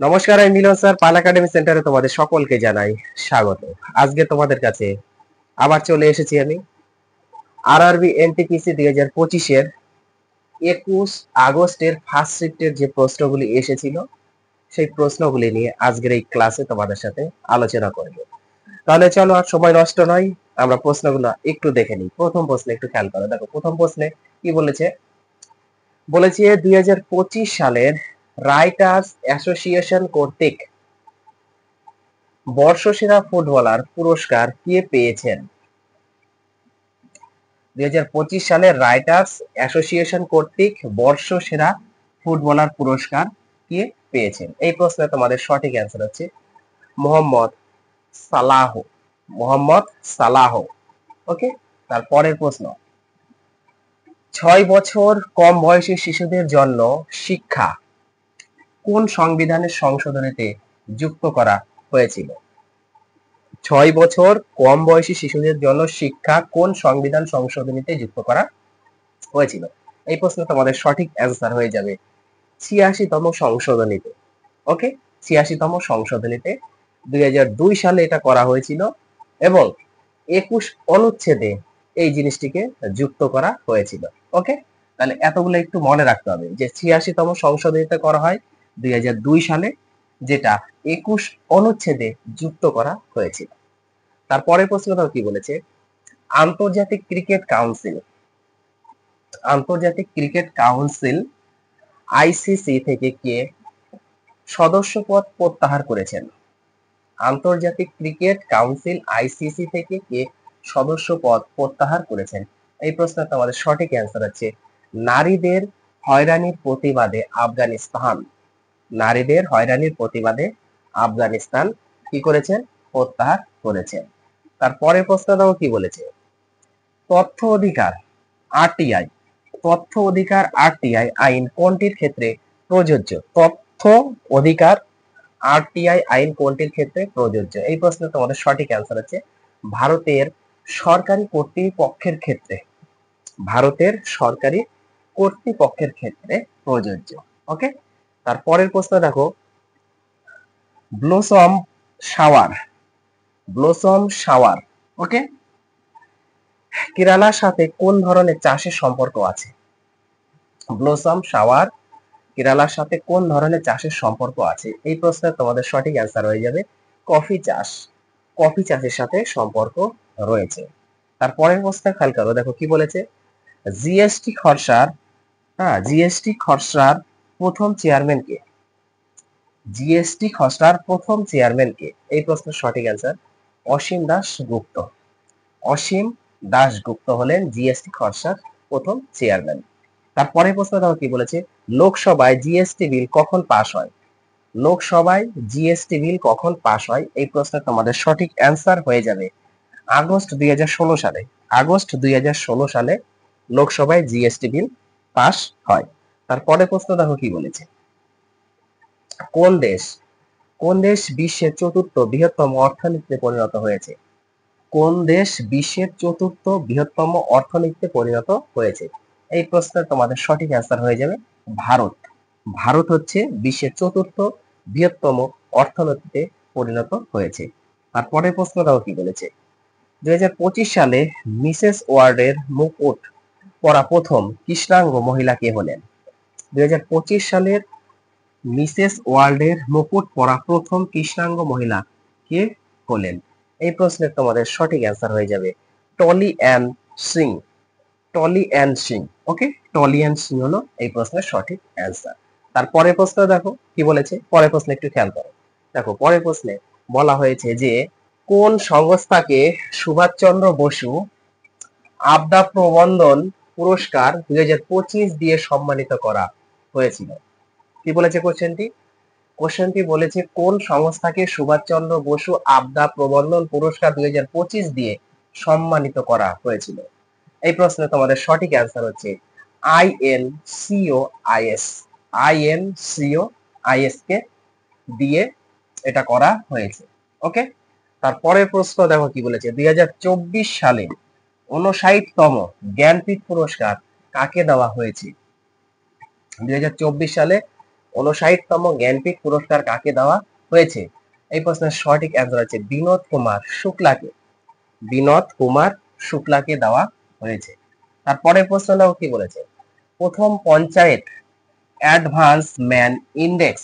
নমস্কার, আমি মিলন স্যার। পাল একাডেমি সেন্টারে তোমাদের সকলকে জানাই স্বাগত। আজকে তোমাদের কাছে আবার চলে এসেছি আমি আরআরবি এনটিপিসি 2025-এর 21 আগস্টের ফার্স্ট শিফটের যে প্রশ্নগুলি এসেছিল সেই প্রশ্নগুলি নিয়ে আজকের এই ক্লাসে তোমাদের সাথে আলোচনা করব। তাহলে চলো আর সময় নষ্ট নয়, আমরা প্রশ্নগুলো একটু দেখে নিই। প্রথম প্রশ্নে একটু খেয়াল করো। দেখো প্রথম প্রশ্নে কি বলেছে। 2025 সালের রাইটার্স অ্যাসোসিয়েশন কর্তৃক বর্ষসেরা ফুটবলার পুরস্কার কে পেয়েছেন? 2025 সালে রাইটার্স অ্যাসোসিয়েশন কর্তৃক বর্ষসেরা ফুটবলার পুরস্কার কে পেয়েছেন? এই প্রশ্নে তোমাদের সঠিক অ্যান্সার হচ্ছে মোহাম্মদ সালাহ। মোহাম্মদ সালাহ। ওকে, তারপরের প্রশ্ন, 6 বছর কম বয়সী শিশুদের জন্য শিক্ষা কোন সংবিধানের সংশোধনীতে যুক্ত করা হয়েছিল? 6 বছর কম বয়সী শিশুদের জন্য শিক্ষা কোন সংবিধান সংশোধনীতে যুক্ত করা হয়েছিল? এই প্রশ্ন তোমাদের সঠিক অ্যান্সার হয়ে যাবে 86তম সংশোধনীতে। ওকে, 86তম সংশোধনীতে 2002 সালে এটা করা হয়েছিল এবং 21 অনুচ্ছেদে এই জিনিসটিকে যুক্ত করা হয়েছিল। ওকে, তাহলে এতগুলো একটু মনে রাখতে হবে যে 86তম সংশোধনীতে করা হয় 2002 সালে, যেটা 21 অনুচ্ছেদে যুক্ত করা হয়েছিল। তারপরের প্রশ্নটাও কি বলেছে, আন্তর্জাতিক ক্রিকেট কাউন্সিল আইসিসি থেকে কে সদস্যপদ প্রত্যাহার করেছেন? আন্তর্জাতিক ক্রিকেট কাউন্সিল আইসিসি থেকে কে সদস্যপদ প্রত্যাহার করেছেন? এই প্রশ্নের তোমাদের সঠিক অ্যান্সার হচ্ছে নারীদের হয়রানির প্রতিবাদে আফগানিস্তান। নারীদের হয়রানির প্রতিবাদে আফগানিস্তান কি করেছেন? প্রত্যাহার করেছেন। তারপরের প্রশ্নটাও কি বলেছে, তথ্য অধিকার আরটিআই আইন কোনটির ক্ষেত্রে প্রযোজ্য? তথ্য অধিকার আরটিআই আইন কোনটির ক্ষেত্রে প্রযোজ্য? এই প্রশ্নের তোমাদের সঠিক অ্যান্সার হচ্ছে ভারতের সরকারি কর্তৃপক্ষের ক্ষেত্রে। ভারতের সরকারি কর্তৃপক্ষের ক্ষেত্রে প্রযোজ্য। ওকে, তারপরের প্রশ্ন দেখো, ব্লসম শাওয়ার ওকে, কেরালার সাথে কোন ধরনের চাষের সম্পর্ক আছে? ব্লসম শাওয়ার কেরালার সাথে কোন ধরনের চাষের সম্পর্ক আছে? এই প্রশ্নের তোমাদের সঠিক অ্যান্সার হয়ে যাবে কফি চাষ। কফি চাষের সাথে সম্পর্ক রয়েছে। তারপরের প্রশ্নে খেয়াল করো, দেখো কি বলেছে, জিএসটি খসড়ার প্রথম চেয়ারম্যান কে? জিএসটি খসড়ার প্রথম চেয়ারম্যান কে? এই প্রশ্নের সঠিক অ্যান্সার অসীম দাশগুপ্ত। অসীম দাশগুপ্ত হলেন জিএসটি খসড়ার প্রথম চেয়ারম্যান। তারপরে প্রশ্ন দেখো কি বলেছে, লোকসভায় জিএসটি বিল কখন পাস হয়? লোকসভায় জিএসটি বিল কখন পাস হয়? এই প্রশ্নের তোমাদের সঠিক অ্যান্সার হয়ে যাবে আগস্ট 2016 সালে। আগস্ট 2016 সালে লোকসভায় জিএসটি বিল পাস হয়। তারপরে প্রশ্ন দেখো কি বলেছে, কোন দেশ বিশ্বের চতুর্থ বৃহত্তম অর্থনীতিতে পরিণত হয়েছে? কোন দেশ বিশ্বের চতুর্থ বৃহত্তম অর্থনীতিতে পরিণত হয়েছে? এই প্রশ্নের তোমাদের সঠিক অ্যান্সার হয়ে যাবে ভারত। ভারত হচ্ছে বিশ্বের চতুর্থ বৃহত্তম অর্থনীতিতে পরিণত হয়েছে। তারপরের প্রশ্নটাও কি বলেছে, 2025 সালে মিসেস ওয়ার্ল্ডের মুকুট পরা প্রথম কৃষ্ণাঙ্গ মহিলা কে হলেন? 2025 সালের মিসেস ওয়ার্ল্ডের মুকুট পরা প্রথম কৃষ্ণাঙ্গ মহিলা কে হলেন? এই প্রশ্নের তোমাদের সঠিক অ্যান্সার হয়ে যাবে টলি অ্যান সিং। টলি অ্যান সিং। ওকে, টলি অ্যান সিং হলো এই প্রশ্নের সঠিক অ্যান্সার। তারপরের প্রশ্ন দেখো কি বলেছে, পরের প্রশ্নে একটু খেয়াল করো। দেখো পরের প্রশ্নে বলা হয়েছে যে কোন সংস্থাকে সুভাষচন্দ্র বসু আবদা প্রবন্ধন পুরস্কার 2025 দিয়ে সম্মানিত করা হয়েছিল? কি বলেছে কোশ্চেনটি বলেছে কোন সংস্থাকে সুভাষচন্দ্র বসু আবদা প্রবন্ধন পুরস্কার 2025 দিয়ে সম্মানিত করা হয়েছিল? এই প্রশ্নে তোমাদের সঠিক অ্যান্সার হচ্ছে আইএনসিওআইএস। আইএনসিওআইএস কে দিয়ে এটা করা হয়েছে। ওকে, তারপরের প্রশ্ন দেখো কি বলেছে, 2024 সালে 59তম জ্ঞানপীঠ পুরস্কার কাকে দেওয়া হয়েছে? 2024 সালে 59তম জ্ঞানপীঠ পুরস্কার কাকে দেওয়া হয়েছে? এই প্রশ্নের সঠিক অ্যান্সার হচ্ছে বিনোদ কুমার শুক্লাকে। বিনোদ কুমার শুক্লাকে দেওয়া হয়েছে। তারপরের প্রশ্নটাও কি বলেছে? প্রথম পঞ্চায়েত অ্যাডভান্সমেন্ট ইন্ডেক্স,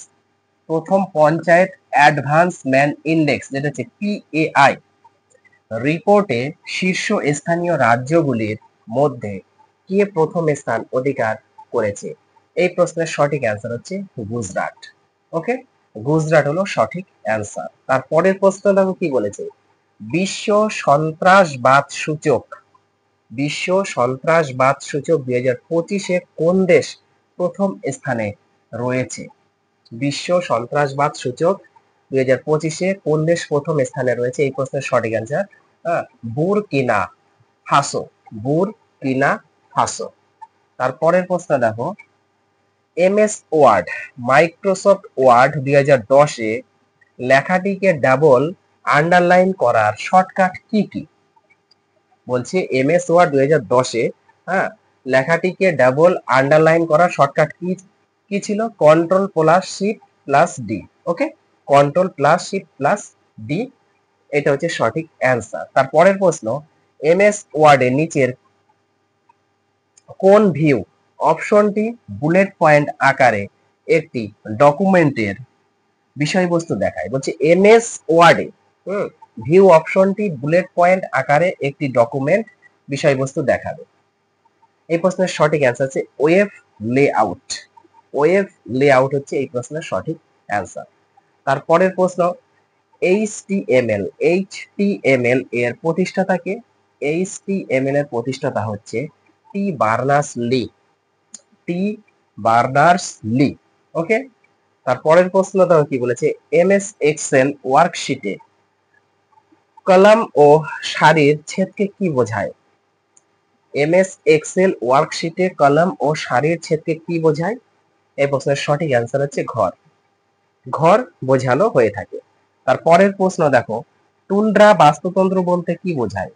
প্রথম পঞ্চায়েত অ্যাডভান্সমেন্ট ইন্ডেক্স যেটা হচ্ছে পিএআই রিপোর্টে শীর্ষস্থানীয় রাজ্যগুলির মধ্যে কে প্রথম স্থান অধিকার করেছে? এই প্রশ্নের সঠিক অ্যান্সার হচ্ছে গুজরাট। ওকে, গুজরাট হলো সঠিক অ্যান্সার। তারপরের প্রশ্নটা কি বলেছে? বিশ্ব সন্ত্রাসবাদ সূচক, বিশ্ব সন্ত্রাসবাদ সূচক 2025-এ কোন দেশ প্রথম স্থানে রয়েছে? বিশ্ব সন্ত্রাসবাদ সূচক 2025-এ কোন দেশ প্রথম স্থানে রয়েছে? এই প্রশ্নের সঠিক answer Burkina Faso, Burkina Faso. তারপরের প্রশ্ন দেখো, এমএস ওয়ার্ড, মাইক্রোসফট ওয়ার্ড 2010-এ লেখাটিকে ডাবল আন্ডারলাইন করার শর্টকাট কি কি? বলছে এমএস ওয়ার্ড 2010-এ লেখাটিকে ডাবল আন্ডারলাইন করার শর্টকাট কি কি ছিল? Control plus shift plus D. Okay, control plus shift plus D, এটা হচ্ছে সঠিক অ্যান্সার। তারপরের প্রশ্ন, এমএস ওয়ার্ডের নিচের কোন ভিউ অপশনটি বুলেট পয়েন্ট আকারে একটি ডকুমেন্টের বিষয়বস্তু দেখায়? বলছে এমএস ওয়ার্ডে ভিউ অপশনটি বুলেট পয়েন্ট আকারে একটি ডকুমেন্ট বিষয়বস্তু দেখাবে। এই প্রশ্নের সঠিক অ্যান্সার হচ্ছে ওয়েব লেআউট। ওয়েব লেআউট হচ্ছে এই প্রশ্নের সঠিক অ্যান্সার। তারপরের প্রশ্ন, এইচটিএমএল এর প্রতিষ্ঠাতাকে? এইচটিএমএল এর প্রতিষ্ঠাতা হচ্ছে টি বার্নার্স লি, টি বার্নার্স লি। ওকে, তারপরের প্রশ্নটা কি বলেছে? এমএস এক্সেল ওয়ার্কশিটে কলাম ও সারির ছেদকে কি বোঝায়? এমএস এক্সেল ওয়ার্কশিটে কলাম ও সারির ছেদকে কি বোঝায়? এই প্রশ্নের সঠিক অ্যান্সার হচ্ছে ঘর, ঘর বোঝানো হয়ে থাকে। তারপরের প্রশ্ন দেখো, টুন্ড্রা বাস্তুতন্ত্র বলতে কি বোঝায়?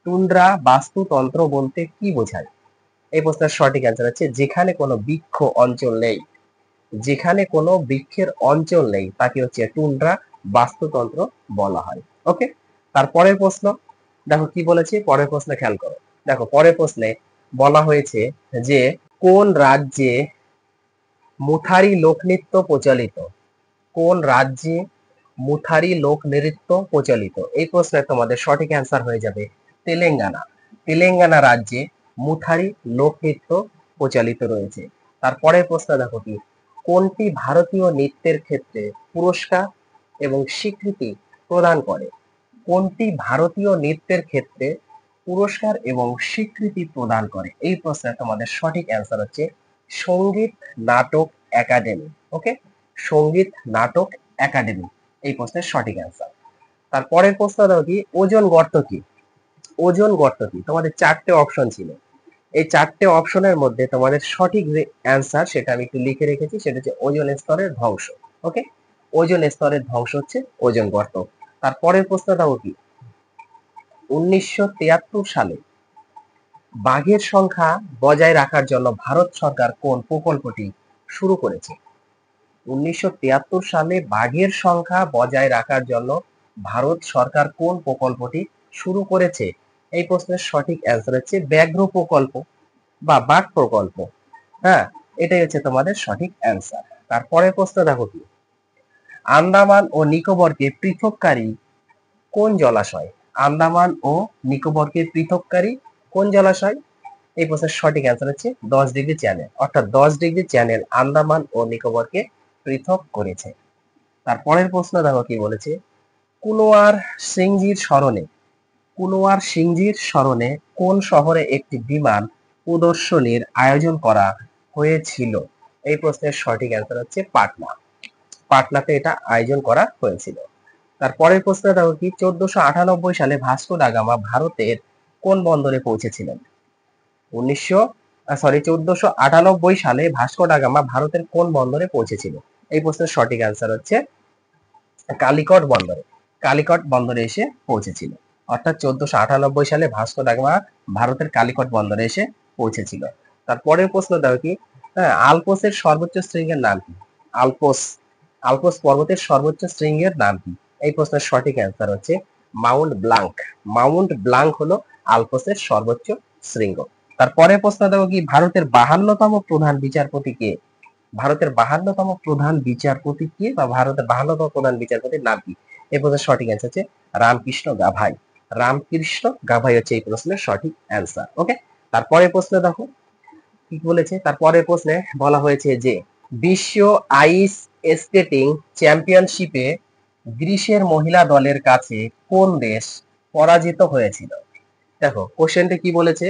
টুন্ড্রা বাস্তুতন্ত্র বলতে কি বোঝায়? এই প্রশ্নের সঠিক অ্যান্সার হচ্ছে যেখানে কোনো বৃক্ষ অঞ্চল নেই, যেখানে কোনো বৃক্ষের অঞ্চল নেই তাকে হচ্ছে টুন্ড্রা বাস্তুতন্ত্র বলা হয়। ওকে, তারপরের প্রশ্ন দেখো কি বলেছে, পরের প্রশ্নে খেয়াল করো। দেখো পরের প্রশ্নে বলা হয়েছে যে কোন রাজ্যে মুথারি লোকনৃত্য প্রচলিত? কোন রাজ্যে মুথারি লোক নৃত্য প্রচলিত? এই প্রশ্নের তোমাদের সঠিক অ্যান্সার হয়ে যাবে তেলেঙ্গানা। তেলেঙ্গানা রাজ্যে মুথারি লোকনৃত্য প্রচলিত রয়েছে। তারপরের প্রশ্ন দেখো কি, কোনটি ভারতীয় নৃত্যের ক্ষেত্রে পুরস্কার এবং স্বীকৃতি প্রদান করে? কোনটি ভারতীয় নৃত্যের ক্ষেত্রে পুরস্কার এবং স্বীকৃতি প্রদান করে? এই প্রশ্নের তোমাদের সঠিক অ্যান্সার হচ্ছে সঙ্গীত নাটক একাডেমি। ওকে, সঙ্গীত নাটক একাডেমি এই প্রশ্নের সঠিক অ্যান্সার। তারপরের প্রশ্ন দাও কি, ওজন গর্ত কি? ওজন গর্ত কি? তোমাদের চারটে অপশন ছিল, এই চারটে অপশনের মধ্যে তোমাদের সঠিক যে অ্যান্সার সেটা আমি একটু লিখে রেখেছি, সেটা হচ্ছে ওজন স্তরের ধ্বংস। ওকে, ওজন স্তরের ধ্বংস হচ্ছে ওজন গর্ত। তারপরের প্রশ্ন দাও কি, 1973 সালে বাঘের সংখ্যা বজায় রাখার জন্য ভারত সরকার কোন প্রকল্পটি শুরু করেছে? 1973 সালে বাঘের সংখ্যা বজায় রাখার জন্য ভারত সরকার কোন প্রকল্পটি শুরু করেছে? এই প্রশ্নের সঠিক অ্যান্সার হচ্ছে ব্যাঘ্র প্রকল্প বা বাঘ প্রকল্প। এটাই হচ্ছে তোমাদের সঠিক অ্যান্সার। তারপরের প্রশ্ন দেখো কি, আন্দামান ও নিকোবরকে পৃথককারী কোন জলাশয়? আন্দামান ও নিকোবরকে পৃথককারী কোন জলাশয়? এই প্রশ্নের সঠিক অ্যান্সার হচ্ছে 10° চ্যানেল, অর্থাৎ 10° চ্যানেল আন্দামান ও নিকোবরকে পৃথক করেছে। তারপরের প্রশ্ন দেখো কি বলেছে, কুনওয়ার সিংজির স্মরণে, কুনওয়ার সিংজির স্মরণে কোন শহরে একটি বিমান প্রদর্শনীর আয়োজন করা হয়েছিল? এই প্রশ্নের সঠিক অ্যান্সার হচ্ছে পাটনা। পাটনাতে এটা আয়োজন করা হয়েছিল। তারপরের প্রশ্ন দেখো কি, 1498 সালে ভাস্কো দা গামা ভারতের কোন বন্দরে পৌঁছেছিলেন? 1498 সালে ভাস্কো দা গামা ভারতের কোন বন্দরে পৌঁছেছিল? এই প্রশ্নের সঠিক অ্যান্সার হচ্ছে কালিকট বন্দরে। কালিকট বন্দরে এসে পৌঁছেছিল, অর্থাৎ 1498 সালে ভাস্কো দা গামা ভারতের কালিকট বন্দরে এসে পৌঁছেছিল। তারপরের প্রশ্ন দেখো কি, আলপসের সর্বোচ্চ শৃঙ্গের নাম কি? আলপস আলপস পর্বতের সর্বোচ্চ শৃঙ্গের নাম কি? এই প্রশ্নের সঠিক অ্যান্সার হচ্ছে মাউন্ট ব্লাঙ্ক। মাউন্ট ব্লাঙ্ক হলো আলপসের সর্বোচ্চ শৃঙ্গ। তারপরে প্রশ্ন দেখো কি, ভারতের 52তম প্রধান বিচারপতি কে? ভারতের 52তম প্রধান বিচারপতি কে, বা ভারতের 52তম প্রধান বিচারপতির নাম কি? এই প্রশ্নের সঠিক অ্যান্সার হচ্ছে রামকৃষ্ণ গাভাই। রামকৃষ্ণ গাভাই হচ্ছে এই প্রশ্নের সঠিক অ্যান্সার। ওকে, তারপরে প্রশ্ন দেখো কি বলেছে। তারপরে প্রশ্নে বলা হয়েছে যে বিশ্ব আইস স্কেটিং চ্যাম্পিয়নশিপে গ্রিসের মহিলা দলের কাছে কোন দেশ পরাজিত হয়েছিল? দেখো কোশ্চেনটা কি বলেছে,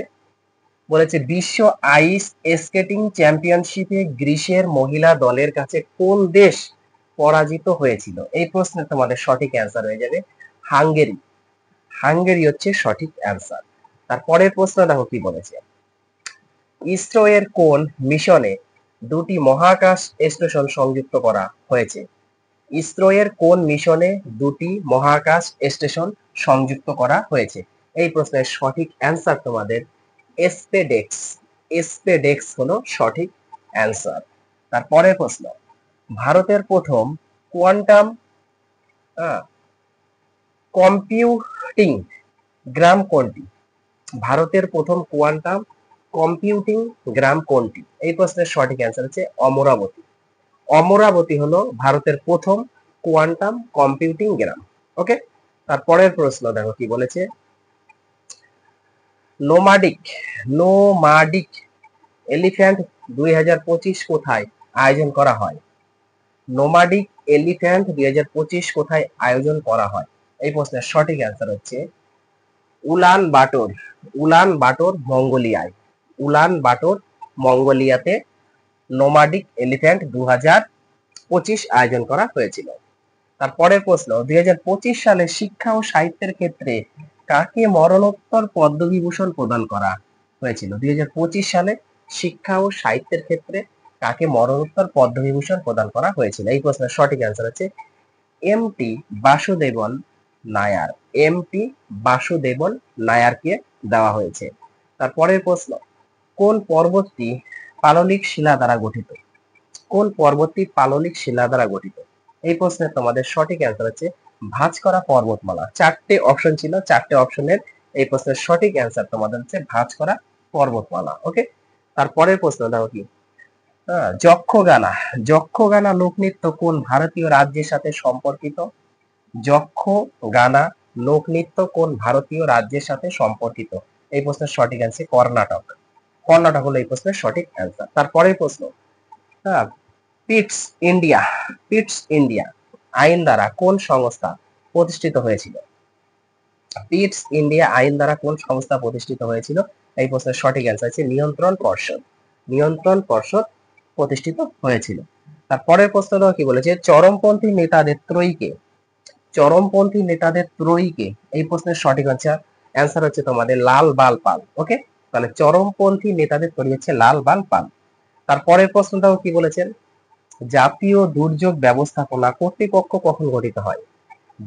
বলেছে বিশ্ব আইস স্কেটিং চ্যাম্পিয়নশিপে গ্রিসের মহিলা দলের কাছে কোন দেশ পরাজিত হয়েছিল? এই প্রশ্নে তোমাদের সঠিক অ্যান্সার হয়ে যাবে হাঙ্গেরি। হাঙ্গেরি হচ্ছে সঠিক অ্যান্সার। তারপরের প্রশ্ন দেখো কি বলেছে, ইসরো এর কোন মিশনে দুটি মহাকাশ স্টেশন সংযুক্ত করা হয়েছে? ইসরো এর কোন মিশনে দুটি মহাকাশ স্টেশন সংযুক্ত করা হয়েছে? এই প্রশ্নের সঠিক অ্যান্সার তোমাদের স্পেডেক্স। স্পেডেক্স হলো সঠিক অ্যান্সার। তারপরের প্রশ্ন, ভারতের প্রথম কোয়ান্টাম কম্পিউটিং গ্রাম কোনটি? ভারতের প্রথম কোয়ান্টাম কম্পিউটিং গ্রাম কোনটি? এই প্রশ্নের সঠিক অ্যান্সার হচ্ছে অমরাবতী। অমরাবতী হলো ভারতের প্রথম কোয়ান্টাম কম্পিউটিং গ্রাম। ওকে, তারপরের প্রশ্ন দেখো কি বলেছে, নোমাডিক নোমাডিক এলিফ্যান্ট 2025 কোথায় আয়োজন করা হয়? নোমাডিক এলিফ্যান্ট 2025 কোথায় আয়োজন করা হয়? এই প্রশ্নের সঠিক অ্যান্সার হচ্ছে উলান বাটোর। উলান বাটোর মঙ্গোলিয়ায়। উলান বাটোর মঙ্গোলিয়াতে নোমাডিক এলিফ্যান্ট 2025 আয়োজন করা হয়েছিল। তারপরের প্রশ্ন, 2025 সালে শিক্ষা ও সাহিত্যের ক্ষেত্রে কাকে মরণোত্তর পদ্মবিভূষণ প্রদান করা হয়েছিল? 2025 সালে শিক্ষা ও সাহিত্যের ক্ষেত্রে কাকে মরণোত্তর পদ্মবিভূষণ প্রদান করা হয়েছিল? এই প্রশ্নের সঠিক অ্যান্সার হচ্ছে এমটি বাসুদেবন নায়ার। এমটি বাসুদেবন নায়ারকে দেওয়া হয়েছে। তারপরের প্রশ্ন, কোন পর্বতটি পাললিক শিলা দ্বারা গঠিত? কোন পর্বতটি পাললিক শিলা দ্বারা গঠিত? এই প্রশ্নের তোমাদের সঠিক অ্যান্সার হচ্ছে ভাঁজকরা পর্বতমালা। 4টে অপশন ছিল, 4টে অপশনের এই প্রশ্নের সঠিক অ্যান্সার তোমাদের হচ্ছে ভাঁজকরা পর্বতমালা। ওকে, তারপরের প্রশ্ন দেখো কি, যক্ষগানা। যক্ষগানা লোকনৃত্য কোন ভারতীয় রাজ্যের সাথে সম্পর্কিত? যক্ষগানা লোকনৃত্য কোন ভারতীয় রাজ্যের সাথে সম্পর্কিত? এই প্রশ্নের সঠিক অ্যান্সার কর্ণাটক। কর্ণাটক হলো এই প্রশ্নের সঠিক অ্যান্সার। তারপরের প্রশ্ন, পিটস ইন্ডিয়া পিটস ইন্ডিয়া আইন দ্বারা কোন সংস্থা প্রতিষ্ঠিত হয়েছিল? পিটস ইন্ডিয়া আইন দ্বারা কোন সংস্থা প্রতিষ্ঠিত হয়েছিল? এই প্রশ্নের সঠিক অ্যান্সার হচ্ছে নিয়ন্ত্রণ পর্ষদ। নিয়ন্ত্রণ পর্ষদ প্রতিষ্ঠিত হয়েছিল। তারপরের প্রশ্নটা কি বলেছে, চরমপন্থী নেতাদের ত্রয়ীকে। চরমপন্থী নেতাদের ত্রয়ীকে এই প্রশ্নের সঠিক অ্যান্সার হচ্ছে তোমাদের লাল বাল পাল। ওকে, তাহলে চরমপন্থী নেতাদের ত্রয়ী হচ্ছে লাল বাল পাল। তারপরের প্রশ্নটাও কি বলেছেন, জাতীয় দুর্যোগ ব্যবস্থাপনা কর্তৃপক্ষ কখন গঠিত হয়?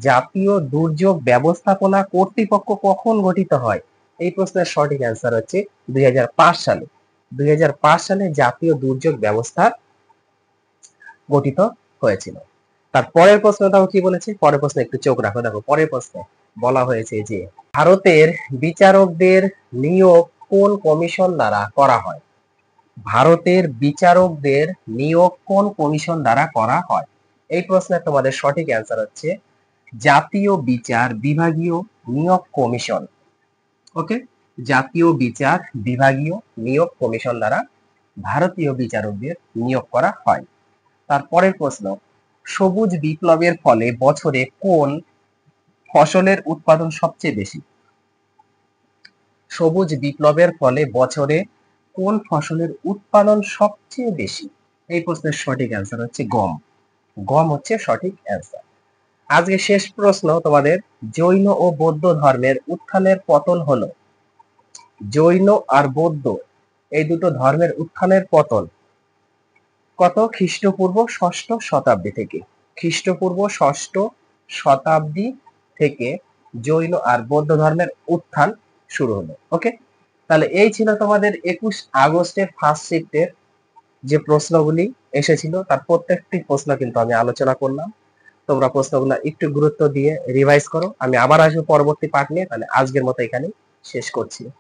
জাতীয় দুর্যোগ ব্যবস্থাপনা কর্তৃপক্ষ কখন গঠিত হয়? এই প্রশ্নের সঠিক অ্যান্সার হচ্ছে 2005 সালে। 2005 সালে জাতীয় দুর্যোগ ব্যবস্থা গঠিত হয়েছিল। তার পরের প্রশ্নটাও কি বলেছে, পরের প্রশ্নে একটু চোখ রাখো। দেখো পরের প্রশ্নে বলা হয়েছে যে ভারতের বিচারকদের নিয়োগ কোন কমিশন দ্বারা করা হয়? ভারতের বিচারকদের নিয়োগ কোন কমিশন দ্বারা করা হয়? এই প্রশ্নের তোমাদের সঠিক অ্যান্সার হচ্ছে জাতীয় বিচার বিভাগীয় নিয়োগ কমিশন। ওকে, জাতীয় বিচার বিভাগীয় নিয়োগ কমিশন দ্বারা ভারতীয় বিচারকদের নিয়োগ করা হয়। তারপরের প্রশ্ন, সবুজ বিপ্লবের ফলে বছরে কোন ফসলের উৎপাদন সবচেয়ে বেশি? সবুজ বিপ্লবের ফলে বছরে কোন ফসলের উৎপাদন সবচেয়ে বেশি? এই প্রশ্নের সঠিক অ্যান্সার হচ্ছে গম। গম হচ্ছে সঠিক অ্যান্সার। আজকে শেষ প্রশ্ন তোমাদের, জৈন ও বৌদ্ধ ধর্মের উত্থানের পতন হলো। জৈন আর বৌদ্ধ এই দুটো ধর্মের উত্থানের পতন কত খ্রিস্টপূর্ব 6ষ্ঠ শতাব্দী থেকে। খ্রিস্টপূর্ব 6ষ্ঠ শতাব্দী থেকে জৈন আর বৌদ্ধ ধর্মের উত্থান শুরু হলো। ওকে, তাহলে এই ছিল তোমাদের 21 আগস্টের ফার্স্ট শিফটের যে প্রশ্নগুলি এসেছিল তার প্রত্যেকটি প্রশ্ন কিন্তু আমি আলোচনা করলাম। তোমরা প্রশ্নগুলো একটু গুরুত্ব দিয়ে রিভাইজ করো। আমি আবার আসবো পরবর্তী পার্ট নিয়ে। তাহলে আজকের মতো এখানেই শেষ করছি।